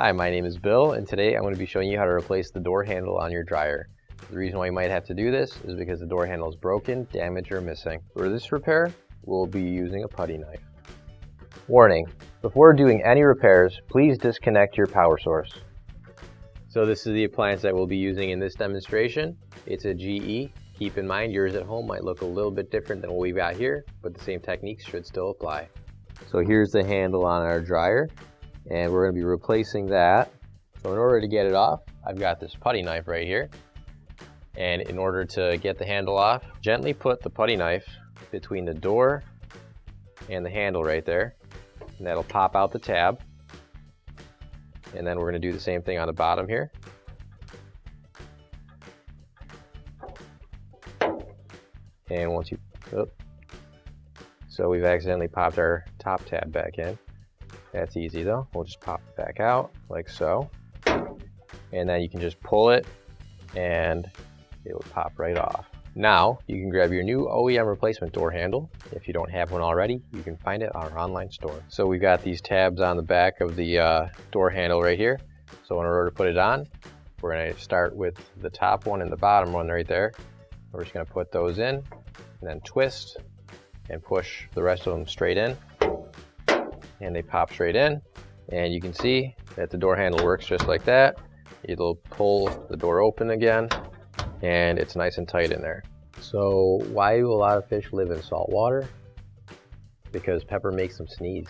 Hi, my name is Bill, and today I'm going to be showing you how to replace the door handle on your dryer. The reason why you might have to do this is because the door handle is broken, damaged, or missing. For this repair, we'll be using a putty knife. Warning: before doing any repairs, please disconnect your power source. So this is the appliance that we'll be using in this demonstration. It's a GE. Keep in mind yours at home might look a little bit different than what we've got here, but the same techniques should still apply. So here's the handle on our dryer, and we're going to be replacing that. So in order to get it off, I've got this putty knife right here. And in order to get the handle off, gently put the putty knife between the door and the handle right there. And that'll pop out the tab. And then we're going to do the same thing on the bottom here. And once you, so we've accidentally popped our top tab back in. That's easy though. We'll just pop it back out like so. And then you can just pull it and it will pop right off. Now you can grab your new OEM replacement door handle. If you don't have one already, you can find it on our online store. So we've got these tabs on the back of the door handle right here. So in order to put it on, we're going to start with the top one and the bottom one right there. We're just going to put those in and then twist and push the rest of them straight in. And they pop straight in. And you can see that the door handle works just like that. It'll pull the door open again, and it's nice and tight in there. So why do a lot of fish live in salt water? Because pepper makes them sneeze.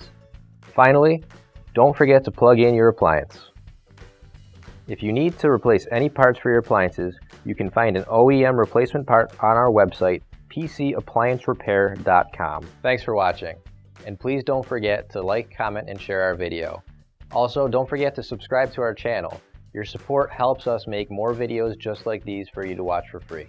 Finally, don't forget to plug in your appliance. If you need to replace any parts for your appliances, you can find an OEM replacement part on our website, PCApplianceRepair.com. Thanks for watching, and please don't forget to like, comment, and share our video. Also, don't forget to subscribe to our channel. Your support helps us make more videos just like these for you to watch for free.